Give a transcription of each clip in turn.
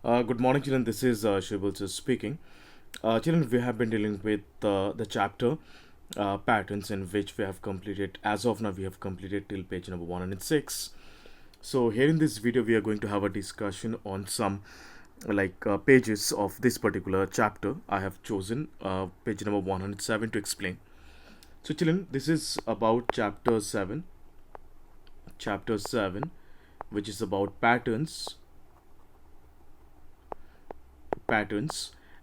Good morning, children. This is Shibulsa speaking. Children, we have been dealing with the chapter patterns in which we have completed, as of now, we have completed till page number 106. So, here in this video, we are going to have a discussion on some pages of this particular chapter. I have chosen page number 107 to explain. So, children, this is about chapter 7, which is about patterns,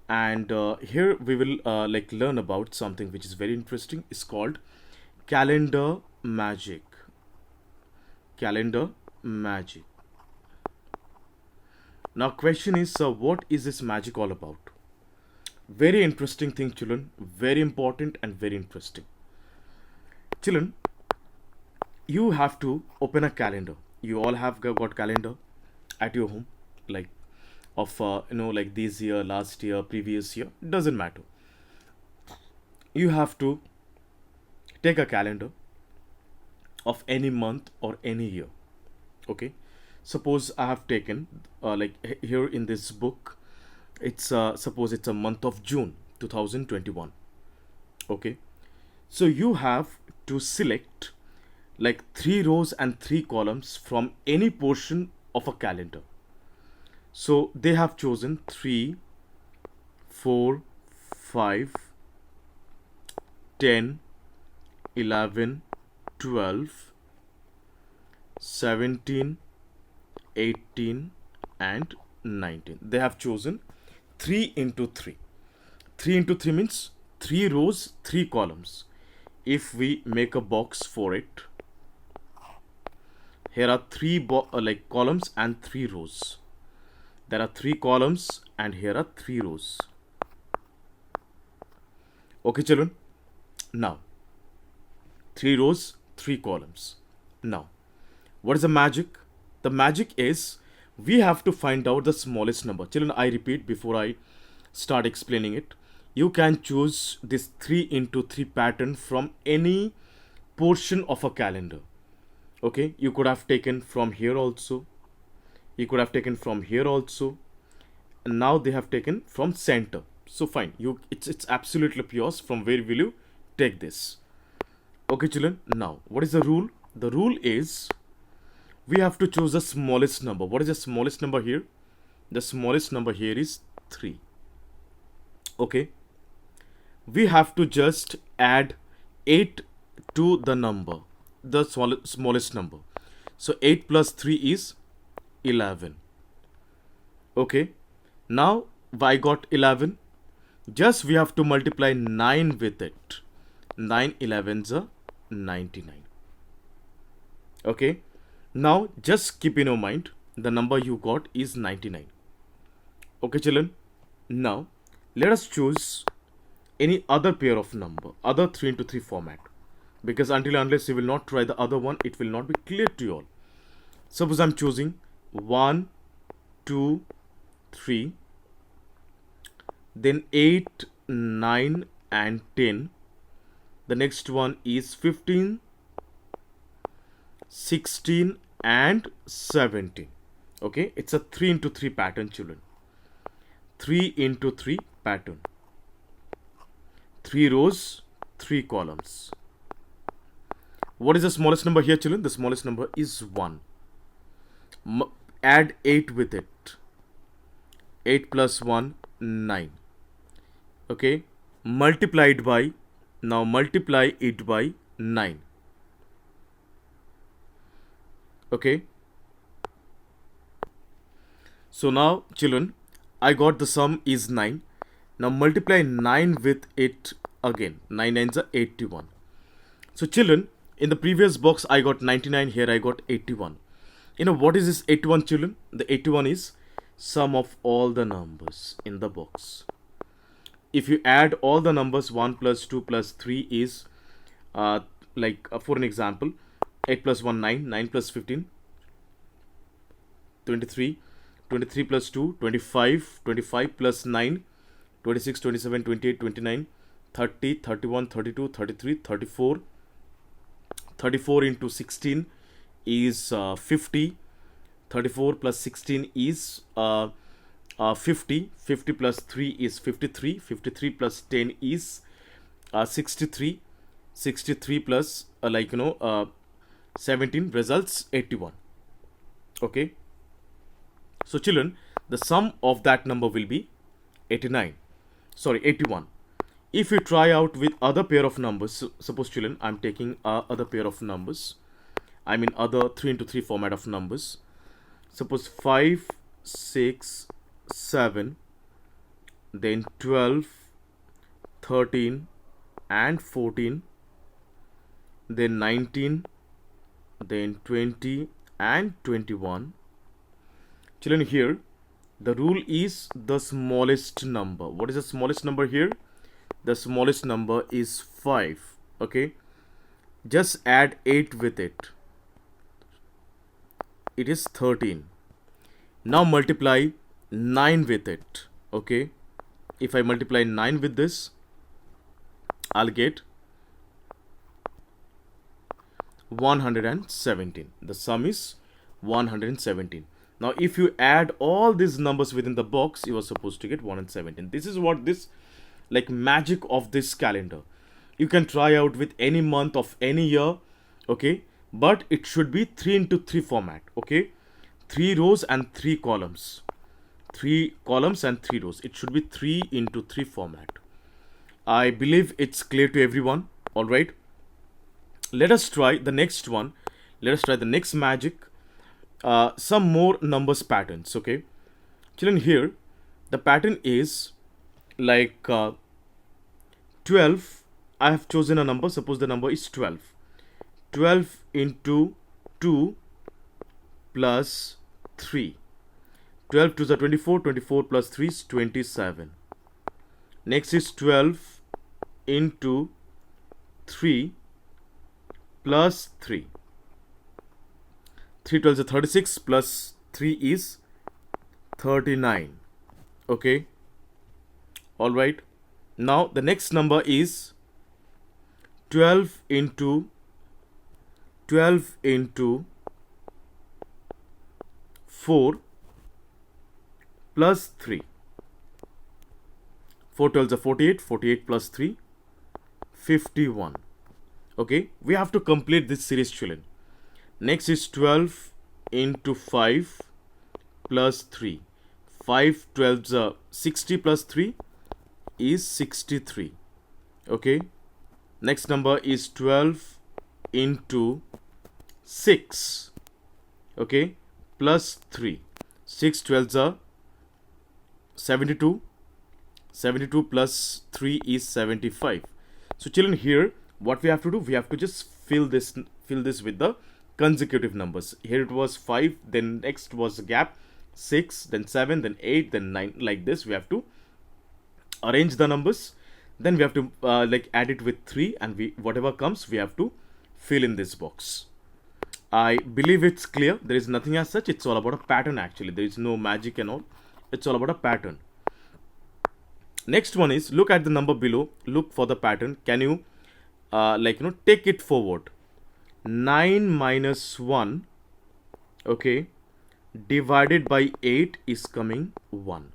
and here we will learn about something which is very interesting. It's called calendar magic. Calendar magic. Now question is, what is this magic all about? Very interesting thing, children. Very important and very interesting. Children, you have to open a calendar. You all have got calendar at your home, like of like this year, last year, previous year, doesn't matter. You have to take a calendar of any month or any year. Okay, suppose I have taken here in this book, it's suppose it's a month of June 2021. Okay, so you have to select like 3 rows and 3 columns from any portion of a calendar. So they have chosen 3, 4, 5, 10, 11, 12, 17, 18 and 19. They have chosen 3 into 3. 3 into 3 means 3 rows, 3 columns. If we make a box for it, here are 3 columns and 3 rows. There are 3 columns and here are 3 rows. Okay, children. Now, 3 rows, 3 columns. Now, what is the magic? The magic is we have to find out the smallest number. Children, I repeat before I start explaining it. You can choose this 3 into 3 pattern from any portion of a calendar. Okay, you could have taken from here also. You could have taken from here also, and now they have taken from center. So fine, it's absolutely yours. From where will you take this? Okay, children. Now, what is the rule? The rule is we have to choose the smallest number. What is the smallest number here? The smallest number here is 3. Okay, we have to just add 8 to the number, the smallest number. So 8 plus 3 is 11. Okay, now I got 11. Just we have to multiply 9 with it. 9 11s are 99. Okay, now just keep in your mind the number you got is 99. Okay, children. Now let us choose any other pair of number, other 3 into 3 format, because until unless you will not try the other one, it will not be clear to you all. Suppose I'm choosing 1, 2, 3, then 8, 9 and 10. The next one is 15, 16 and 17. Okay, it's a 3 into 3 pattern, children. 3 into 3 pattern. 3 rows, 3 columns. What is the smallest number here, children? The smallest number is 1. Add 8 with it. 8 plus 1, 9. Okay, multiplied by, now multiply it by 9. Okay, so now children, I got the sum is 9. Now multiply 9 with it again. 9 9s are 81. So children, in the previous box I got 99, here I got 81. You know what is this 81, children? The 81 is sum of all the numbers in the box. If you add all the numbers, 1 plus 2 plus 3 is for an example, 8 plus 1 9, 9 plus 15 23, 23 plus 2 25, 25 plus 9 26, 27, 28, 29, 30, 31, 32, 33, 34. 34 into 16 is 50. 34 plus 16 is 50. 50 plus 3 is 53. 53 plus 10 is 63. 63 plus 17 results 81. Okay. So children, the sum of that number will be 89. Sorry, 81. If you try out with other pair of numbers, suppose children, I'm taking other pair of numbers. I mean other 3 into 3 format of numbers. Suppose 5, 6, 7, then 12, 13 and 14, then 19, then 20 and 21. Children, here the rule is the smallest number. What is the smallest number here? The smallest number is 5. Okay, just add 8 with it. It is 13. Now multiply 9 with it. Okay, if I multiply 9 with this, I'll get 117. The sum is 117. Now if you add all these numbers within the box, you are supposed to get 117. This is what this like magic of this calendar. You can try out with any month of any year. Okay, but it should be 3 into 3 format. Okay, 3 rows and 3 columns. 3 columns and 3 rows. It should be 3 into 3 format. I believe it's clear to everyone. All right, let us try the next one. Let us try the next magic. Some more numbers patterns. Okay, children, here the pattern is like 12. I have chosen a number. Suppose the number is 12. 12 into 2 plus 3. 12 to the 24. 24 plus 3 is 27. Next is 12 into 3 plus 3. 3 12 is 36 plus 3 is 39. Okay. All right. Now the next number is 12 into 4 plus 3. 4 12 is 48. 48 plus 3, 51. Okay, we have to complete this series, children. Next is 12 into 5 plus 3. 5 12 is 60 plus 3 is 63. Okay, next number is 12 into 6. Okay, plus 3. 6 12 is 72. 72 plus 3 is 75. So children, here what we have to do, we have to just fill this with the consecutive numbers. Here it was 5, then next was a gap 6, then 7, then 8, then 9, like this. We have to arrange the numbers, then we have to like add it with 3, and we whatever comes we have to fill in this box. I believe it's clear. There is nothing as such. It's all about a pattern actually. There is no magic and all. It's all about a pattern. Next one is, look at the number below, look for the pattern. Can you take it forward? 9 minus 1, okay, divided by 8 is coming 1.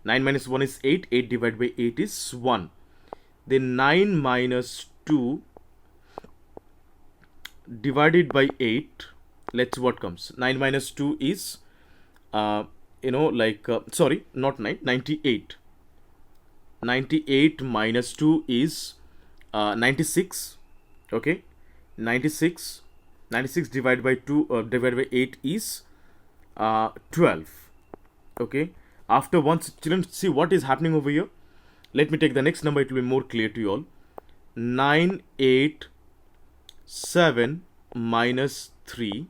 9 minus 1 is 8. 8 divided by 8 is 1. Then 9 minus 2 divided by 8, let's see what comes. 9 minus 2 is sorry, not 9, 98. 98 minus 2 is 96. Okay, 96 divided by 2 divided by 8 is 12. Okay, after once, children, see what is happening over here. Let me take the next number. It will be more clear to you all. 987 minus 3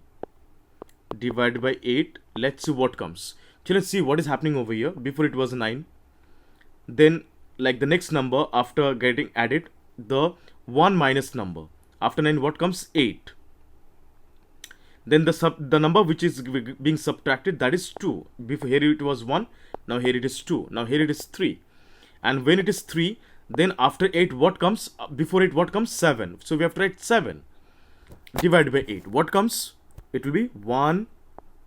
divided by 8. Let's see what comes. Children, see what is happening over here. Before it was 9. Then like the next number after getting added, the 1 minus number. After 9 what comes? 8. Then the number which is being subtracted, that is 2. Before here it was 1, now here it is 2, now here it is 3. And when it is 3, then after 8 what comes? Before 8 what comes? 7. So we have to write 7 divided by 8. What comes? It will be 1,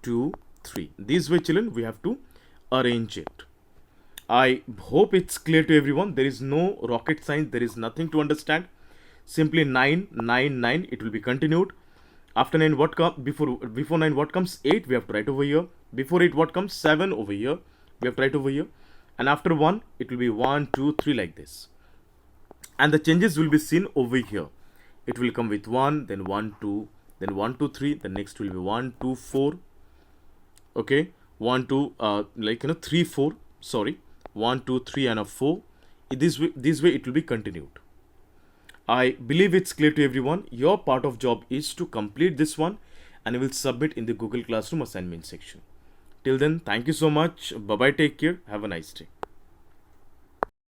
2, 3. This way, children, we have to arrange it. I hope it's clear to everyone. There is no rocket science, there is nothing to understand. Simply 9, 9, 9, it will be continued. After 9, what comes before 9, what comes? 8, we have to write over here. Before 8, what comes? 7 over here. We have to write over here. And after 1, it will be 1, 2, 3 like this. And the changes will be seen over here. It will come with 1, then 1, 2, then 1, 2, 3. The next will be 1, 2, 4. Okay, 1, 2, 3, 4. Sorry, 1, 2, 3, and a 4. This way it will be continued. I believe it's clear to everyone. Your part of job is to complete this one, and you will submit in the Google Classroom assignment section. Till then, thank you so much. Bye bye. Take care. Have a nice day.